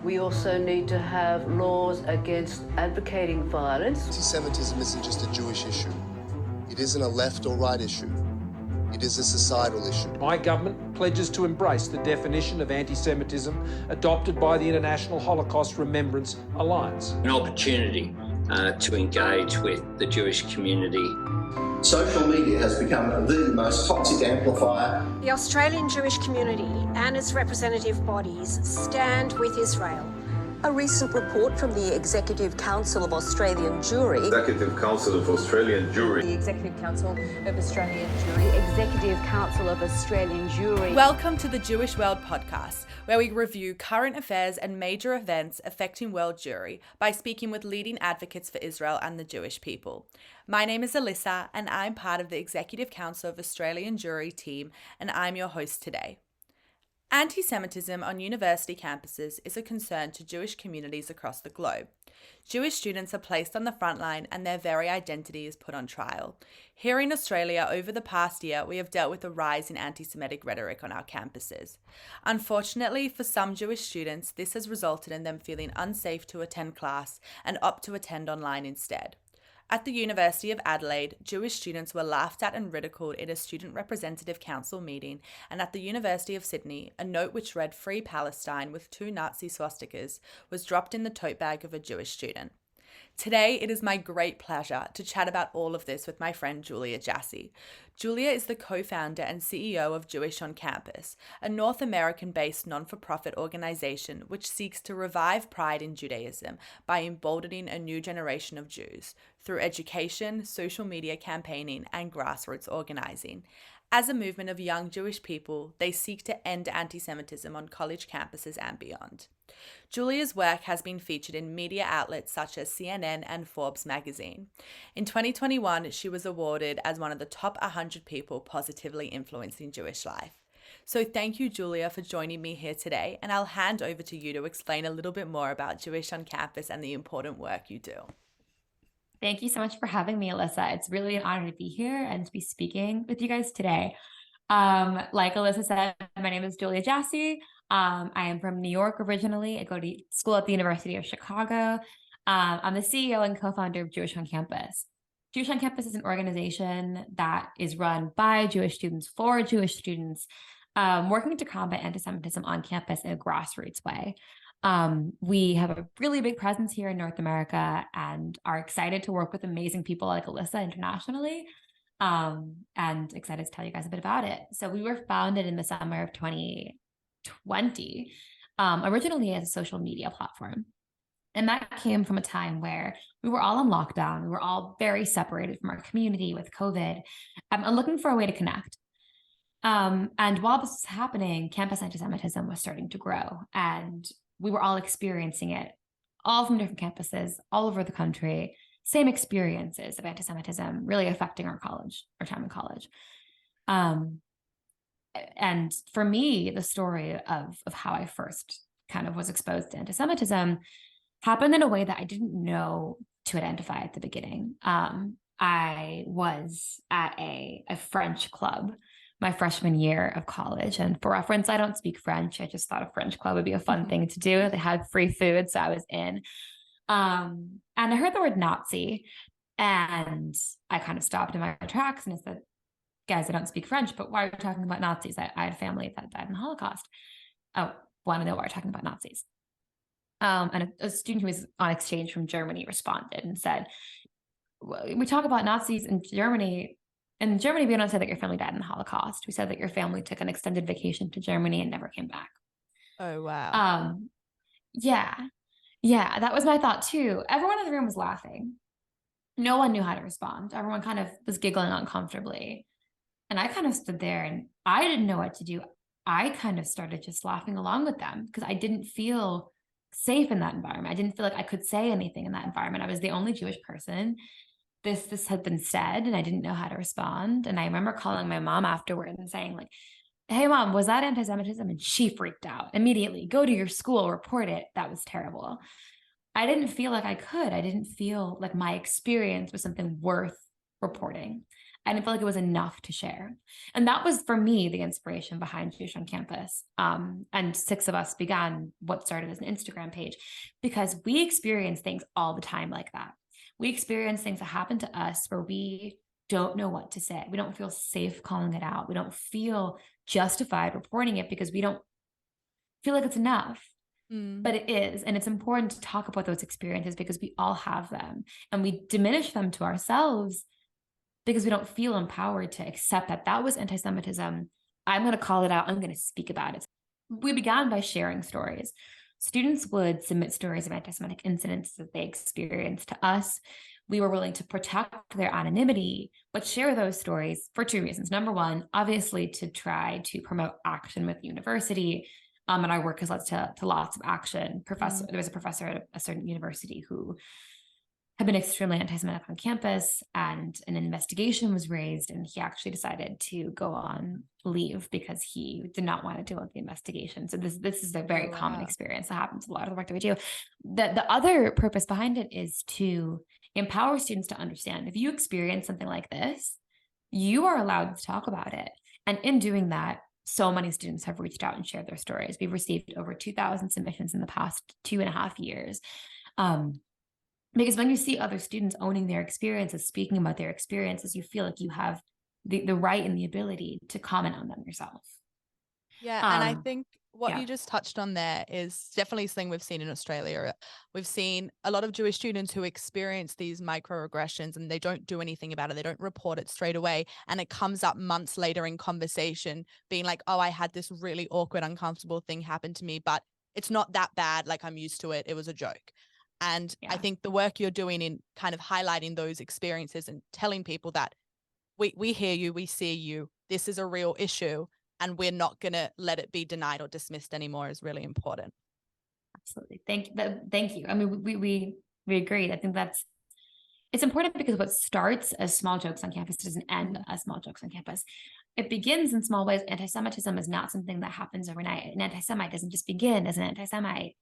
We also need to have laws against advocating violence. Antisemitism isn't just a Jewish issue. It isn't a left or right issue. It is a societal issue. My government pledges to embrace the definition of antisemitism adopted by the International Holocaust Remembrance Alliance. An opportunity to engage with the Jewish community. Social media has become the most toxic amplifier. The Australian Jewish community and its representative bodies stand with Israel. A recent report from the Executive Council of Australian Jury. Executive Council of Australian Jury. The Executive Council of Australian Jury. Executive Council of Australian Jury. Welcome to the Jewish World Podcast, where we review current affairs and major events affecting world Jewry by speaking with leading advocates for Israel and the Jewish people. My name is Alissa, and I'm part of the Executive Council of Australian Jury team, and I'm your host today. Antisemitism on university campuses is a concern to Jewish communities across the globe. Jewish students are placed on the front line and their very identity is put on trial. Here in Australia, over the past year, we have dealt with a rise in anti-Semitic rhetoric on our campuses. Unfortunately, for some Jewish students, this has resulted in them feeling unsafe to attend class and opt to attend online instead. At the University of Adelaide, Jewish students were laughed at and ridiculed in a student representative council meeting, and at the University of Sydney, a note which read "Free Palestine" with 2 Nazi swastikas was dropped in the tote bag of a Jewish student. Today, it is my great pleasure to chat about all of this with my friend Julia Jassey. Julia is the co-founder and CEO of Jewish on Campus, a North American-based non-for-profit organization which seeks to revive pride in Judaism by emboldening a new generation of Jews through education, social media campaigning, and grassroots organizing. As a movement of young Jewish people, they seek to end anti-Semitism on college campuses and beyond. Julia's work has been featured in media outlets such as CNN and Forbes magazine. In 2021, she was awarded as one of the top 100 people positively influencing Jewish life. So thank you, Julia, for joining me here today, and I'll hand over to you to explain a little bit more about Jewish on Campus and the important work you do. Thank you so much for having me, Alissa. It's really an honor to be here and to be speaking with you guys today. Like Alissa said, my name is Julia Jassey. I am from New York originally. I go to school at the University of Chicago. I'm the CEO and co-founder of Jewish on Campus. Jewish on Campus is an organization that is run by Jewish students for Jewish students, working to combat anti-Semitism on campus in a grassroots way. We have a really big presence here in North America and are excited to work with amazing people like Alissa internationally, and excited to tell you guys a bit about it. So we were founded in the summer of 2020, originally as a social media platform. And that came from a time where we were all on lockdown. We were all very separated from our community with COVID, and looking for a way to connect. And while this was happening, campus anti-Semitism was starting to grow, and we were all experiencing it, all from different campuses, all over the country, same experiences of anti-Semitism really affecting our time in college. And for me, the story of how I first kind of was exposed to anti-Semitism happened in a way that I didn't know to identify at the beginning. I was at a French club my freshman year of college. And for reference, I don't speak French. I just thought a French club would be a fun thing to do. They had free food, so I was in. And I heard the word Nazi, and I kind of stopped in my tracks and I said, guys, I don't speak French, but why are you talking about Nazis? I had family that died in the Holocaust. Oh, want to know why we're talking about Nazis? And a student who was on exchange from Germany responded and said, well, we talk about Nazis in Germany. In Germany, we don't say that your family died in the Holocaust. We said that your family took an extended vacation to Germany and never came back. Oh, wow. Yeah, that was my thought too. Everyone in the room was laughing. No one knew how to respond. Everyone kind of was giggling uncomfortably. And I kind of stood there and I didn't know what to do. I kind of started just laughing along with them because I didn't feel safe in that environment. I didn't feel like I could say anything in that environment. I was the only Jewish person. This had been said and I didn't know how to respond. And I remember calling my mom afterward and saying like, hey mom, was that anti-Semitism? And she freaked out immediately. Go to your school, report it. That was terrible. I didn't feel like I could. I didn't feel like my experience was something worth reporting. I didn't feel like it was enough to share. And that was, for me, the inspiration behind Jewish on Campus. And 6 of us began what started as an Instagram page, because we experience things all the time like that. We experience things that happen to us where we don't know what to say. We don't feel safe calling it out. We don't feel justified reporting it because we don't feel like it's enough. But it is. And it's important to talk about those experiences because we all have them, and we diminish them to ourselves because we don't feel empowered to accept that that was anti-Semitism. I'm going to call it out. I'm going to speak about it. We began by sharing stories. Students would submit stories of anti-Semitic incidents that they experienced to us. We were willing to protect their anonymity, but share those stories for 2 reasons. Number one, obviously to try to promote action with the university. And our work has led to lots of action. There was a professor at a certain university who had been extremely anti-Semitic on campus, and an investigation was raised, and he actually decided to go on leave because he did not want to deal with the investigation. So this is a very common experience that happens a lot of the work that we do. The other purpose behind it is to empower students to understand, if you experience something like this, you are allowed to talk about it. And in doing that, so many students have reached out and shared their stories. We've received over 2,000 submissions in the past 2.5 years. Because when you see other students owning their experiences, speaking about their experiences, you feel like you have the right and the ability to comment on them yourself. Yeah, and I think what you just touched on there is definitely something we've seen in Australia. We've seen a lot of Jewish students who experience these microaggressions and they don't do anything about it. They don't report it straight away. And it comes up months later in conversation being like, oh, I had this really awkward, uncomfortable thing happen to me, but it's not that bad. Like, I'm used to it. It was a joke. And I think the work you're doing in kind of highlighting those experiences and telling people that we hear you, we see you, this is a real issue, and we're not going to let it be denied or dismissed anymore is really important. Absolutely. Thank you. I mean, we agreed. I think it's important because what starts as small jokes on campus doesn't end as small jokes on campus. It begins in small ways. Anti-Semitism is not something that happens overnight. An anti-Semite doesn't just begin as an anti-Semite,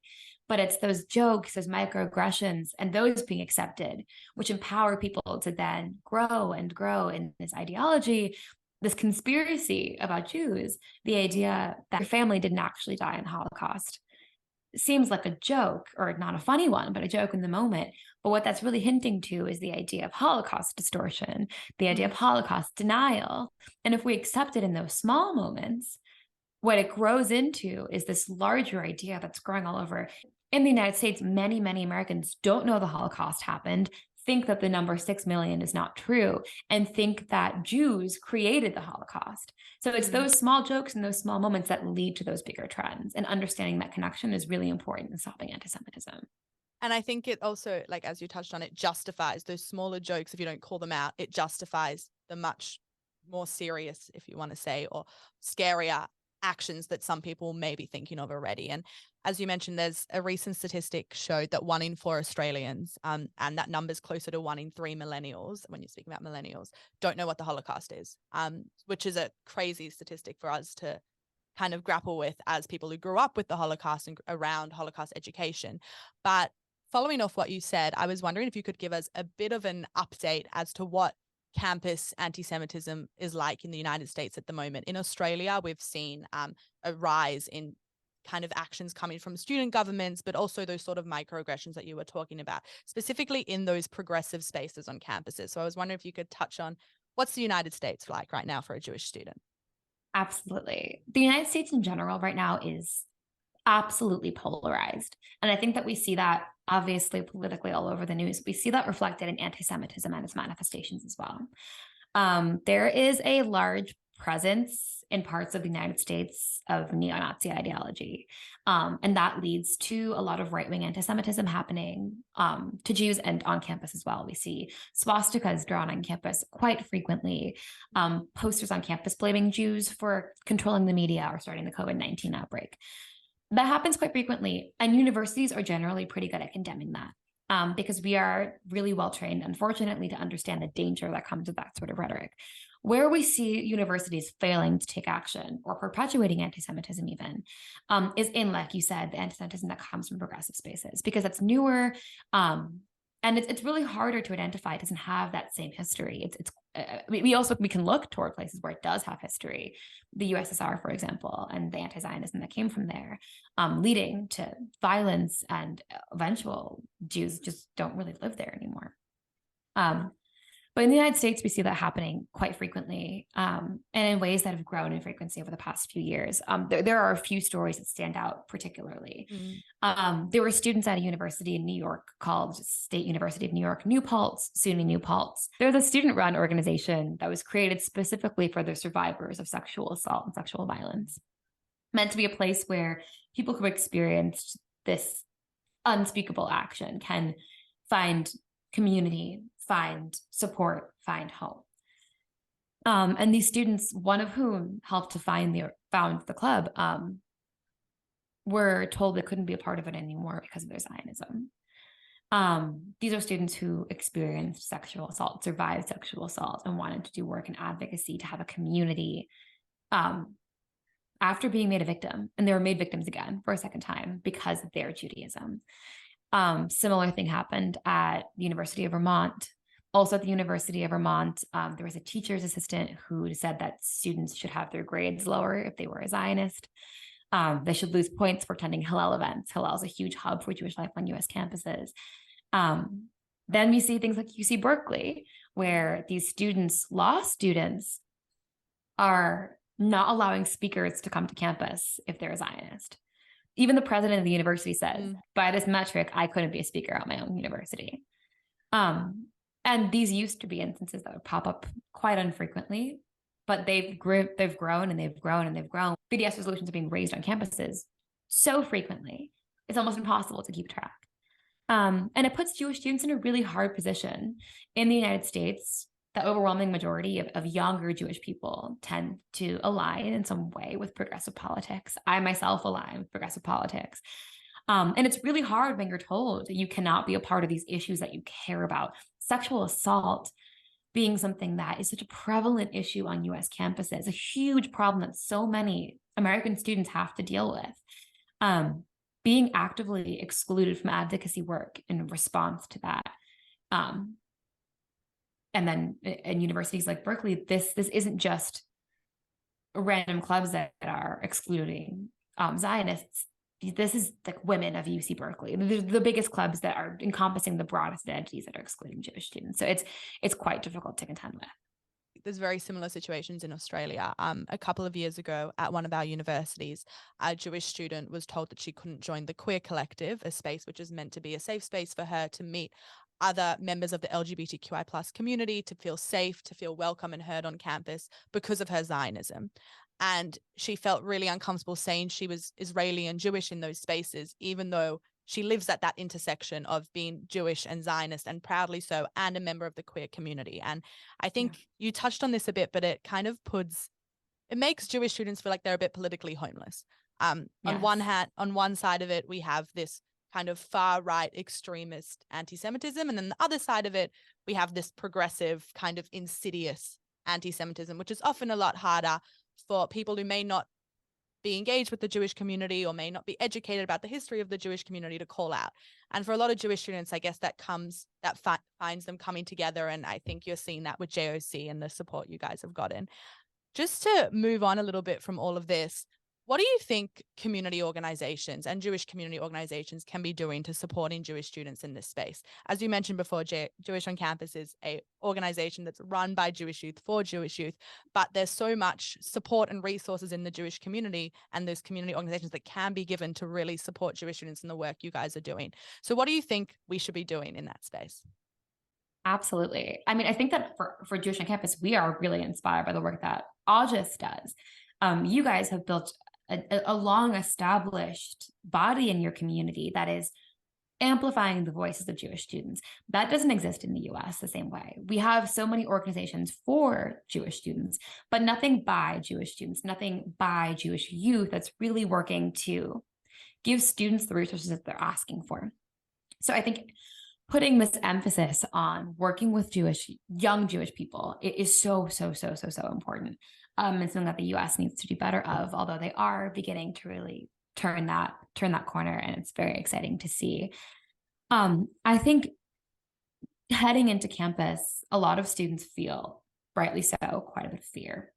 but it's those jokes, those microaggressions, and those being accepted, which empower people to then grow and grow in this ideology, this conspiracy about Jews, the idea that your family didn't actually die in the Holocaust. It seems like a joke, or not a funny one, but a joke in the moment. But what that's really hinting to is the idea of Holocaust distortion, the idea of Holocaust denial. And if we accept it in those small moments, what it grows into is this larger idea that's growing all over. In the United States, many, many Americans don't know the Holocaust happened, think that the number 6 million is not true, and think that Jews created the Holocaust. So it's those small jokes and those small moments that lead to those bigger trends, and understanding that connection is really important in stopping anti-Semitism. And I think it also, like, as you touched on, it justifies those smaller jokes. If you don't call them out, it justifies the much more serious, if you want to say, or scarier actions that some people may be thinking of already. And as you mentioned, there's a recent statistic showed that 1 in 4 Australians, and that number's closer to 1 in 3 millennials, when you're speaking about millennials, don't know what the Holocaust is, which is a crazy statistic for us to kind of grapple with as people who grew up with the Holocaust and around Holocaust education. But following off what you said, I was wondering if you could give us a bit of an update as to what campus anti-Semitism is like in the United States at the moment. In Australia, we've seen a rise in kind of actions coming from student governments, but also those sort of microaggressions that you were talking about, specifically in those progressive spaces on campuses. So I was wondering if you could touch on what's the United States like right now for a Jewish student? Absolutely. The United States in general right now is absolutely polarized. And I think that we see that obviously politically all over the news. We see that reflected in anti-Semitism and its manifestations as well. There is a large presence in parts of the United States of neo-Nazi ideology. And that leads to a lot of right-wing anti-Semitism happening to Jews and on campus as well. We see swastikas drawn on campus quite frequently, posters on campus blaming Jews for controlling the media or starting the COVID-19 outbreak. That happens quite frequently, and universities are generally pretty good at condemning that because we are really well trained, unfortunately, to understand the danger that comes with that sort of rhetoric. Where we see universities failing to take action or perpetuating anti-Semitism even is in, like you said, the anti-Semitism that comes from progressive spaces, because that's newer. And it's really harder to identify. It doesn't have that same history. We can look toward places where it does have history, the USSR, for example, and the anti-Zionism that came from there, leading to violence, and eventual Jews just don't really live there anymore. But in the United States, we see that happening quite frequently, and in ways that have grown in frequency over the past few years. There are a few stories that stand out particularly. There were students at a university in New York called State University of New York New Paltz, SUNY New Paltz. They're the student-run organization that was created specifically for the survivors of sexual assault and sexual violence, meant to be a place where people who experienced this unspeakable action can find community, find support, find home. And these students, one of whom helped to found the club, were told they couldn't be a part of it anymore because of their Zionism. These are students who experienced sexual assault, survived sexual assault, and wanted to do work in advocacy to have a community after being made a victim. And they were made victims again for a second time because of their Judaism. Similar thing happened at the University of Vermont. Also at the University of Vermont, there was a teacher's assistant who said that students should have their grades lower if they were a Zionist. They should lose points for attending Hillel events. Hillel is a huge hub for Jewish life on U.S. campuses. Then we see things like UC Berkeley, where these law students, are not allowing speakers to come to campus if they're a Zionist. Even the president of the university says, by this metric, I couldn't be a speaker at my own university. And these used to be instances that would pop up quite infrequently, but they've grown and they've grown and they've grown. BDS resolutions are being raised on campuses so frequently, it's almost impossible to keep track. And it puts Jewish students in a really hard position. In the United States, the overwhelming majority of younger Jewish people tend to align in some way with progressive politics. I myself align with progressive politics. And it's really hard when you're told that you cannot be a part of these issues that you care about. Sexual assault being something that is such a prevalent issue on US campuses, a huge problem that so many American students have to deal with. Being actively excluded from advocacy work in response to that. And then in universities like Berkeley, this isn't just random clubs that are excluding Zionists. This is like women of UC Berkeley, the biggest clubs that are encompassing the broadest identities that are excluding Jewish students. So it's quite difficult to contend with. There's very similar situations in Australia. A couple of years ago at one of our universities, a Jewish student was told that she couldn't join the Queer Collective, a space which is meant to be a safe space for her to meet other members of the LGBTQI+ community, to feel safe, to feel welcome and heard on campus because of her Zionism. And she felt really uncomfortable saying she was Israeli and Jewish in those spaces, even though she lives at that intersection of being Jewish and Zionist, and proudly so, and a member of the queer community. And I think you touched on this a bit, but it kind of makes Jewish students feel like they're a bit politically homeless. On one hand, on one side of it, we have this kind of far right extremist anti-Semitism. And then the other side of it, we have this progressive kind of insidious anti-Semitism, which is often a lot harder for people who may not be engaged with the Jewish community or may not be educated about the history of the Jewish community to call out. And for a lot of Jewish students, I guess that finds them coming together. And I think you're seeing that with JOC and the support you guys have gotten. Just to move on a little bit from all of this, what do you think community organizations and Jewish community organizations can be doing to supporting Jewish students in this space? As you mentioned before, Jewish on Campus is an organization that's run by Jewish youth for Jewish youth, but there's so much support and resources in the Jewish community and those community organizations that can be given to really support Jewish students in the work you guys are doing. So what do you think we should be doing in that space? Absolutely. I mean, I think that for Jewish on Campus, we are really inspired by the work that August does. You guys have built a long established body in your community that is amplifying the voices of Jewish students. That doesn't exist in the US the same way. We have so many organizations for Jewish students, but nothing by Jewish students, nothing by Jewish youth that's really working to give students the resources that they're asking for. So I think putting this emphasis on working with young Jewish people is so important. And something that the US needs to do better of, although they are beginning to really turn that corner, and it's very exciting to see. I think heading into campus, a lot of students feel, rightly so, quite a bit of fear.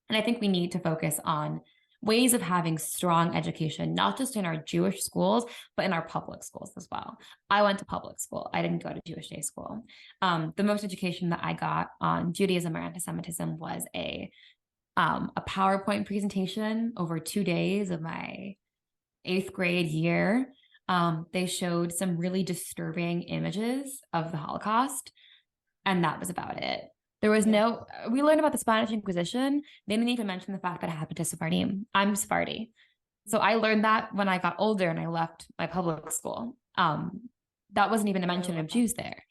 And I think we need to focus on ways of having strong education, not just in our Jewish schools, but in our public schools as well. I went to public school. I didn't go to Jewish day school. The most education that I got on Judaism or anti-Semitism was a PowerPoint presentation over 2 days of my 8th grade year. They showed some really disturbing images of the Holocaust, and that was about it. There was we learned about the Spanish Inquisition. They didn't even mention the fact that it happened to Sephardim. I'm Sephardi. So I learned that when I got older and I left my public school. That wasn't even a mention of Jews there.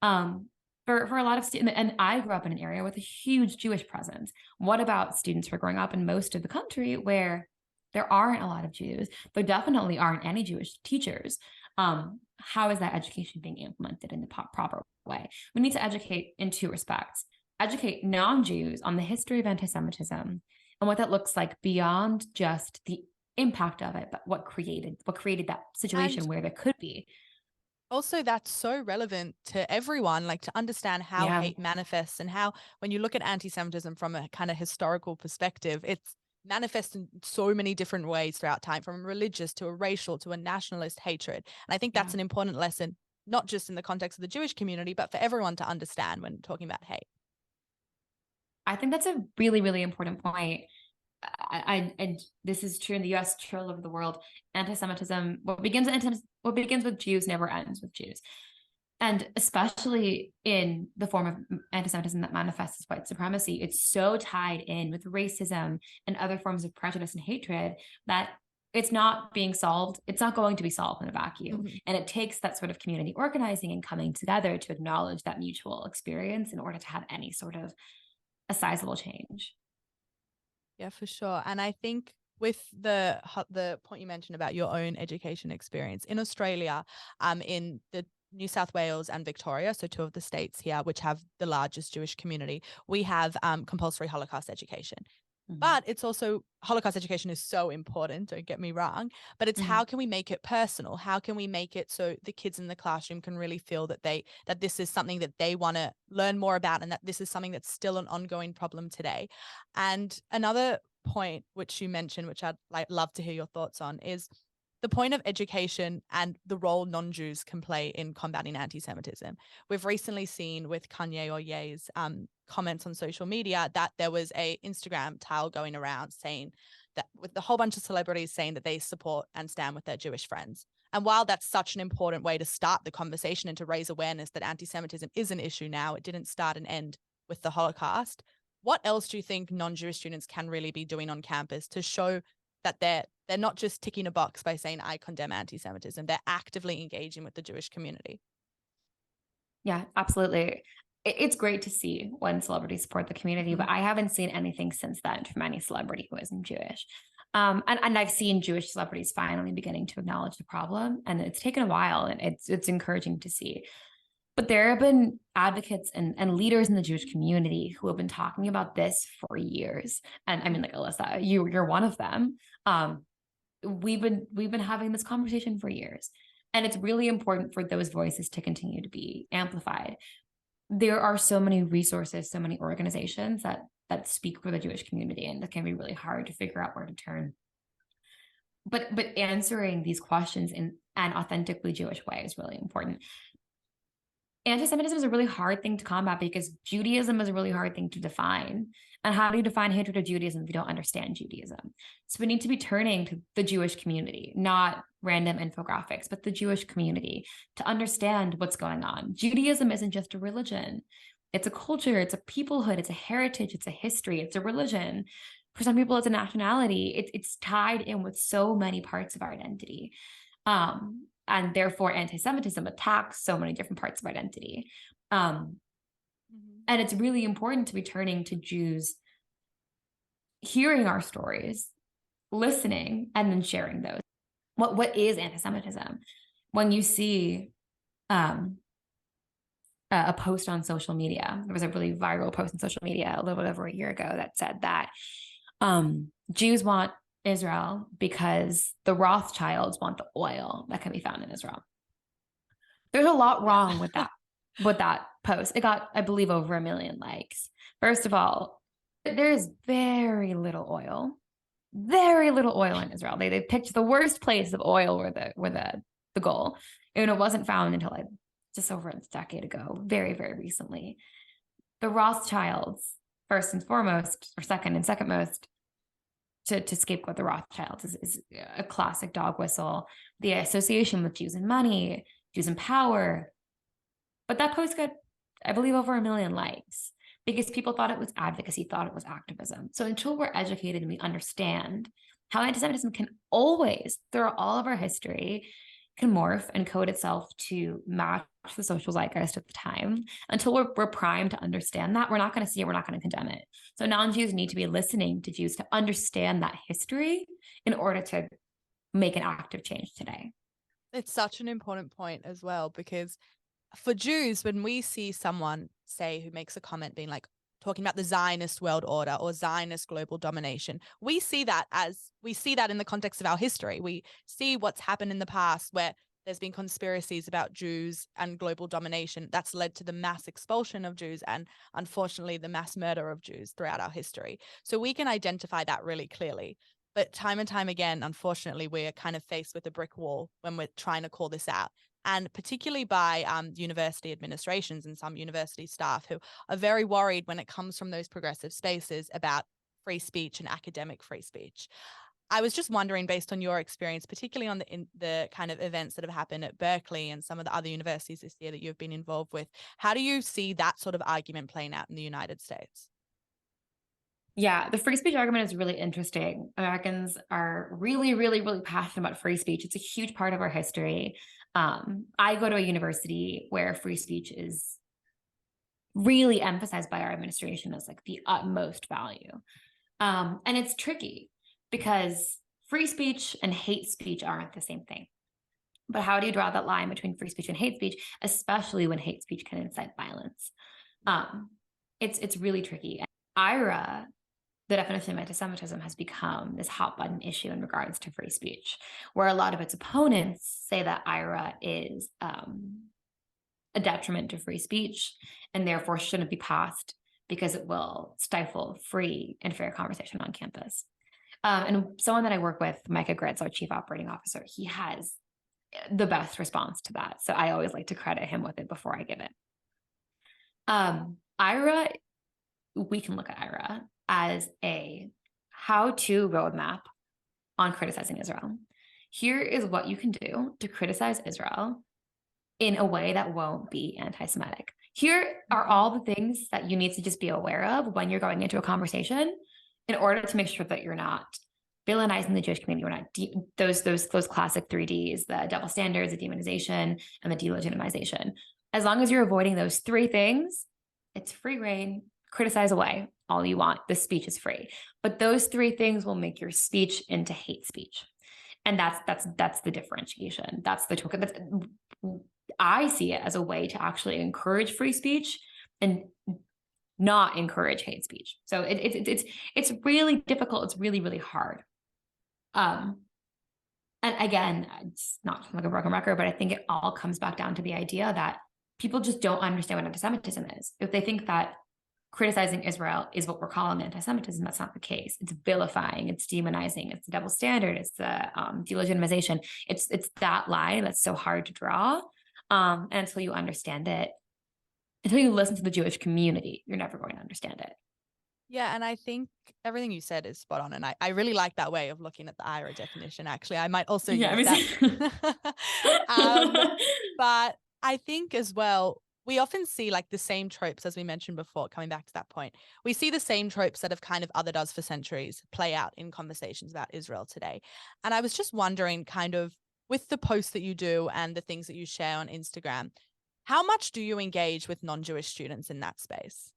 For a lot of students, and I grew up in an area with a huge Jewish presence. What about students who are growing up in most of the country where there aren't a lot of Jews? There definitely aren't any Jewish teachers. How is that education being implemented in the proper way? We need to educate in 2 respects. Educate non-Jews on the history of anti-Semitism and what that looks like beyond just the impact of it, but what created that situation where there could be. Also, that's so relevant to everyone, like to understand how hate manifests and how, when you look at anti-Semitism from a kind of historical perspective, it's manifests in so many different ways throughout time, from religious to a racial to a nationalist hatred. And I think that's an important lesson, not just in the context of the Jewish community, but for everyone to understand when talking about hate. I think that's a really, really important point. And this is true in the US, true all over the world. Anti-Semitism, what begins with Jews never ends with Jews. And especially in the form of anti-Semitism that manifests as white supremacy, it's so tied in with racism and other forms of prejudice and hatred that it's not being solved. It's not going to be solved in a vacuum. Mm-hmm. And it takes that sort of community organizing and coming together to acknowledge that mutual experience in order to have any sort of a sizable change. Yeah, for sure. And I think with the point you mentioned about your own education experience in Australia, in the New South Wales and Victoria, so 2 of the states here, which have the largest Jewish community, we have compulsory Holocaust education. Mm-hmm. But it's also, Holocaust education is so important, don't get me wrong, but it's how can we make it personal? How can we make it so the kids in the classroom can really feel that that this is something that they want to learn more about, and that this is something that's still an ongoing problem today? And another point which you mentioned, which I'd love to hear your thoughts on, is the point of education and the role non-Jews can play in combating anti-Semitism. We've recently seen with Kanye or Ye's comments on social media that there was a Instagram tile going around saying that, with a whole bunch of celebrities saying that they support and stand with their Jewish friends. And while that's such an important way to start the conversation and to raise awareness that anti-Semitism is an issue now, it didn't start and end with the Holocaust. What else do you think non-Jewish students can really be doing on campus to show that they're not just ticking a box by saying, I condemn anti-Semitism, they're actively engaging with the Jewish community? Yeah, absolutely. It's great to see when celebrities support the community, but I haven't seen anything since then from any celebrity who isn't Jewish. And I've seen Jewish celebrities finally beginning to acknowledge the problem, and it's taken a while, and it's encouraging to see. But there have been advocates and leaders in the Jewish community who have been talking about this for years. And I mean, like, Alissa, you're one of them. We've been having this conversation for years, and it's really important for those voices to continue to be amplified. There are so many resources, so many organizations that speak for the Jewish community, and that can be really hard to figure out where to turn. But answering these questions in an authentically Jewish way is really important. Anti-Semitism is a really hard thing to combat because Judaism is a really hard thing to define. And how do you define hatred of Judaism if you don't understand Judaism? So we need to be turning to the Jewish community, not random infographics, but the Jewish community to understand what's going on. Judaism isn't just a religion. It's a culture, it's a peoplehood, it's a heritage, it's a history, it's a religion. For some people, it's a nationality. It's tied in with so many parts of our identity. And therefore, anti-Semitism attacks so many different parts of identity. And it's really important to be turning to Jews, hearing our stories, listening, and then sharing those. What is anti-Semitism? When you see a post on social media, there was a really viral post on social media a little bit over a year ago that said that Jews want Israel because the Rothschilds want the oil that can be found in Israel. There's a lot wrong with that. with that post. It got, I believe, over 1 million likes. First of all, there's very little oil in Israel. They picked the worst place of oil were the goal. And it wasn't found until just over a decade ago, very, very recently. The Rothschilds, first and foremost, or second and second most, to scapegoat the Rothschilds is a classic dog whistle. The association with Jews and money, Jews and power. But that post got, I believe, over 1 million likes because people thought it was advocacy, thought it was activism. So until we're educated and we understand how anti-Semitism can always, throughout all of our history, can morph and code itself to match the social zeitgeist at the time, until we're primed to understand that, we're not going to see it, we're not going to condemn it. So non-Jews need to be listening to Jews to understand that history in order to make an active change today. It's such an important point as well, because for Jews, when we see someone, say, who makes a comment being like, talking about the Zionist world order or Zionist global domination, we see that in the context of our history. We see what's happened in the past where there's been conspiracies about Jews and global domination that's led to the mass expulsion of Jews and, unfortunately, the mass murder of Jews throughout our history. So we can identify that really clearly. But time and time again, unfortunately, we're kind of faced with a brick wall when we're trying to call this out. And particularly by university administrations and some university staff who are very worried when it comes from those progressive spaces about free speech and academic free speech. I was just wondering, based on your experience, particularly on the kind of events that have happened at Berkeley and some of the other universities this year that you've been involved with, how do you see that sort of argument playing out in the United States? Yeah, the free speech argument is really interesting. Americans are really, really, really passionate about free speech. It's a huge part of our history. I go to a university where free speech is really emphasized by our administration as like the utmost value. And it's tricky because free speech and hate speech aren't the same thing. But how do you draw that line between free speech and hate speech, especially when hate speech can incite violence? It's really tricky. And IRA, the definition of anti-Semitism, has become this hot button issue in regards to free speech, where a lot of its opponents say that IRA is a detriment to free speech and therefore shouldn't be passed because it will stifle free and fair conversation on campus. And someone that I work with, Micah Gritz, our chief operating officer, he has the best response to that. So I always like to credit him with it before I give it. IRA, we can look at IRA as a how-to roadmap on criticizing Israel. Here is what you can do to criticize Israel in a way that won't be anti-Semitic. Here are all the things that you need to just be aware of when you're going into a conversation in order to make sure that you're not villainizing the Jewish community. You're not those classic 3Ds, the double standards, the demonization, and the delegitimization. As long as you're avoiding those three things, it's free reign. Criticize away all you want. The speech is free. But those three things will make your speech into hate speech. And that's the differentiation. That's the token. I see it as a way to actually encourage free speech and not encourage hate speech. So it's really difficult. It's really, really hard. And again, it's not like a broken record, but I think it all comes back down to the idea that people just don't understand what anti-Semitism is. If they think that criticizing Israel is what we're calling anti-Semitism, that's not the case. It's vilifying, it's demonizing, it's the double standard, it's the delegitimization. It's that line that's so hard to draw. And until you understand it, until you listen to the Jewish community, you're never going to understand it. Yeah, and I think everything you said is spot on. And I really like that way of looking at the IRA definition, actually. I might also use that. But I think as well, we often see like the same tropes, as we mentioned before, coming back to that point. We see the same tropes that have kind of othered us for centuries play out in conversations about Israel today. And I was just wondering, kind of, with the posts that you do and the things that you share on Instagram, how much do you engage with non-Jewish students in that space?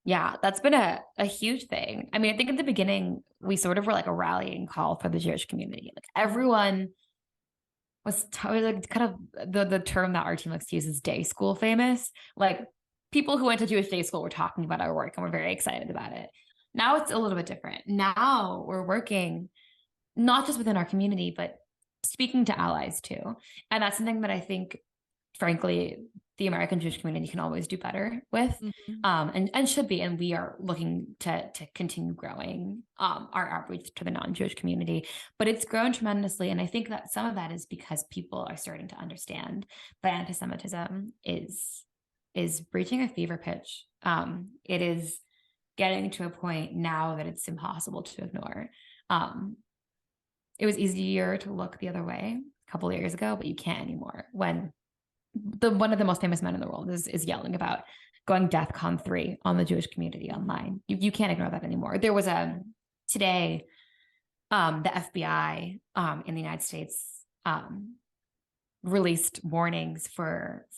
Yeah, that's been a huge thing. I mean, I think at the beginning, we sort of were like a rallying call for the Jewish community. Like everyone was like kind of the term that our team likes to use is day school famous. Like people who went to Jewish day school were talking about our work and we're very excited about it. Now it's a little bit different. Now we're working not just within our community, but speaking to allies too. And that's something that I think, frankly, the American Jewish community can always do better with, and should be. And we are looking to continue growing our outreach to the non-Jewish community. But it's grown tremendously. And I think that some of that is because people are starting to understand that anti-Semitism is reaching a fever pitch. It is getting to a point now that it's impossible to ignore. It was easier to look the other way a couple of years ago, but you can't anymore when one of the most famous men in the world is yelling about going DEFCON 3 on the Jewish community online. You can't ignore that anymore. There was today, the FBI in the United States released warnings for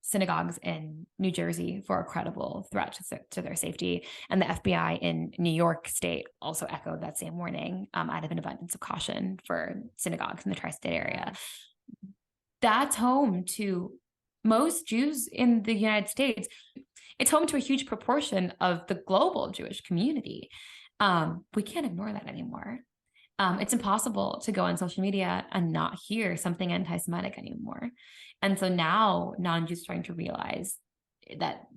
synagogues in New Jersey for a credible threat to their safety. And the FBI in New York State also echoed that same warning out of an abundance of caution for synagogues in the tri-state area. That's home to most Jews in the United States. It's home to a huge proportion of the global Jewish community. We can't ignore that anymore. It's impossible to go on social media and not hear something anti-Semitic anymore. And so now non-Jews are starting to realize that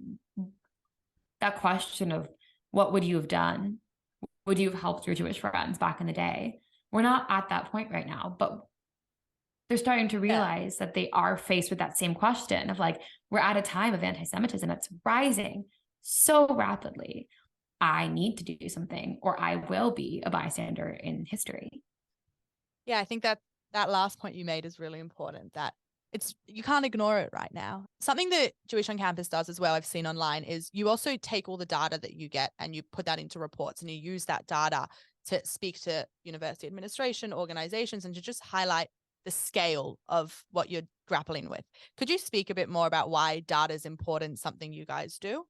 question of what would you have done? Would you have helped your Jewish friends back in the day? We're not at that point right now, but they're starting to realize that they are faced with that same question of like, we're at a time of anti-Semitism that's rising so rapidly. I need to do something, or I will be a bystander in history. Yeah, I think that last point you made is really important, that you can't ignore it right now. Something that Jewish on Campus does as well, I've seen online, is you also take all the data that you get and you put that into reports, and you use that data to speak to university administration, organizations, and to just highlight the scale of what you're grappling with. Could you speak a bit more about why data is important, something you guys do?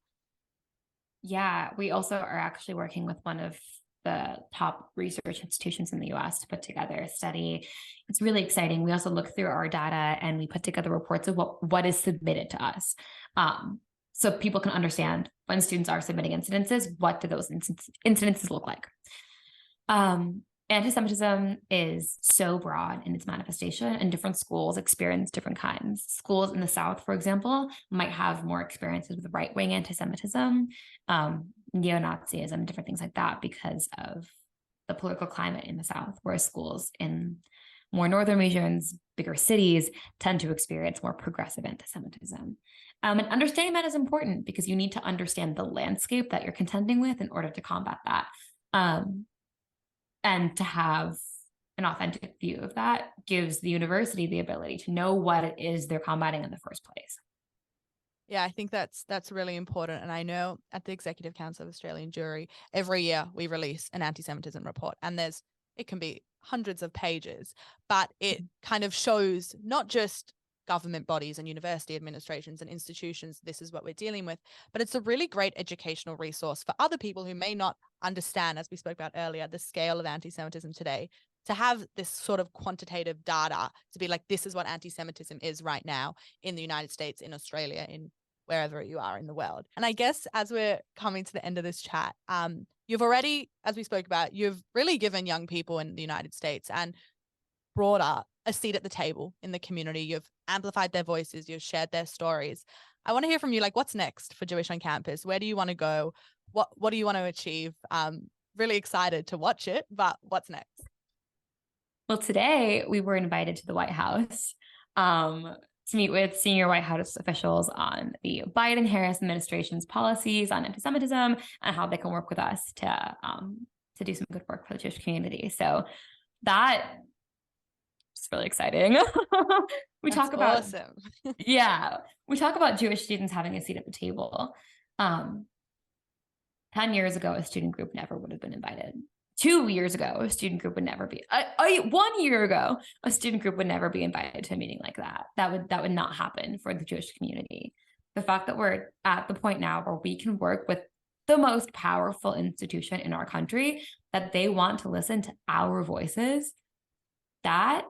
Yeah, we also are actually working with one of the top research institutions in the US to put together a study. It's really exciting. We also look through our data and we put together reports of what is submitted to us. So people can understand when students are submitting incidences, what do those incidences look like? Anti-Semitism is so broad in its manifestation, and different schools experience different kinds. Schools in the South, for example, might have more experiences with right-wing anti-Semitism, neo-Nazism, different things like that because of the political climate in the South, whereas schools in more northern regions, bigger cities, tend to experience more progressive anti-Semitism. And understanding that is important because you need to understand the landscape that you're contending with in order to combat that. And to have an authentic view of that gives the university the ability to know what it is they're combating in the first place. Yeah, I think that's really important. And I know at the Executive Council of Australian Jewry, every year we release an anti-Semitism report, and it can be hundreds of pages, but it kind of shows not just government bodies and university administrations and institutions, this is what we're dealing with, but it's a really great educational resource for other people who may not understand, as we spoke about earlier, the scale of anti-Semitism today, to have this sort of quantitative data to be like, this is what anti-Semitism is right now in the United States, in Australia, in wherever you are in the world. And I guess as we're coming to the end of this chat, you've already, as we spoke about, you've really given young people in the United States and broader a seat at the table in the community. You've amplified their voices, you've shared their stories. I want to hear from you, like, what's next for Jewish on Campus? Where do you want to go? What do you want to achieve? Really excited to watch it, but what's next? Well, today we were invited to the White House to meet with senior White House officials on the Biden-Harris administration's policies on anti-Semitism and how they can work with us to do some good work for the Jewish community. So that is really exciting. We talk about awesome. Yeah, we talk about Jewish students having a seat at the table. 10 years ago, a student group never would have been invited. 2 years ago, a student group would never be. 1 year ago, a student group would never be invited to a meeting like that. That would not happen for the Jewish community. The fact that we're at the point now where we can work with the most powerful institution in our country, that they want to listen to our voices, that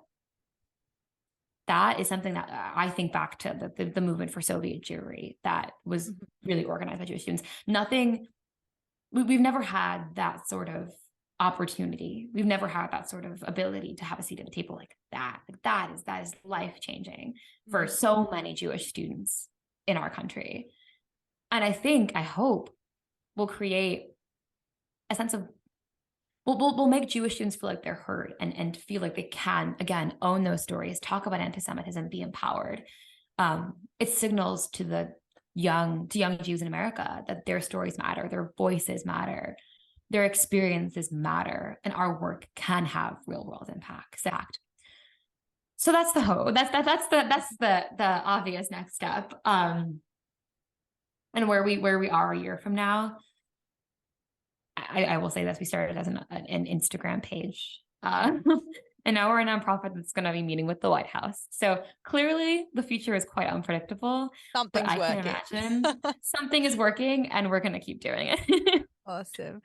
is something that I think back to the movement for Soviet Jewry that was really organized by Jewish students. We've never had that sort of opportunity. We've never had that sort of ability to have a seat at the table like that. That is life-changing for so many Jewish students in our country. And I hope we'll create a sense of, we'll make Jewish students feel like they're heard and feel like they can, again, own those stories, talk about anti-Semitism, be empowered. It signals to the young Jews in America that their stories matter, their voices matter, their experiences matter, and our work can have real world impact. So that's the hope. That's the obvious next step. And where we are a year from now, I will say this: we started as an Instagram page, and now we're a nonprofit that's going to be meeting with the White House. So clearly, the future is quite unpredictable. Something's but I working. can imagine something is working, and we're going to keep doing it. Awesome.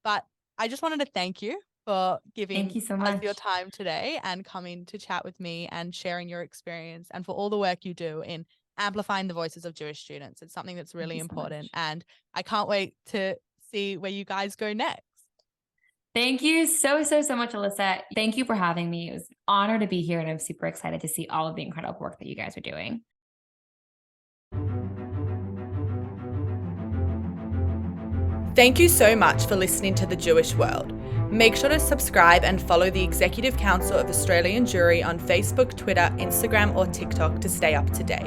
But I just wanted to thank you for giving us your time today and coming to chat with me and sharing your experience, and for all the work you do in amplifying the voices of Jewish students. It's something that's really important, and I can't wait to see where you guys go next. Thank you so much, Alissa. Thank you for having me. It was an honor to be here, and I'm super excited to see all of the incredible work that you guys are doing. Thank you so much for listening to The Jewish World. Make sure to subscribe and follow the Executive Council of Australian Jewry on Facebook, Twitter, Instagram, or TikTok to stay up to date.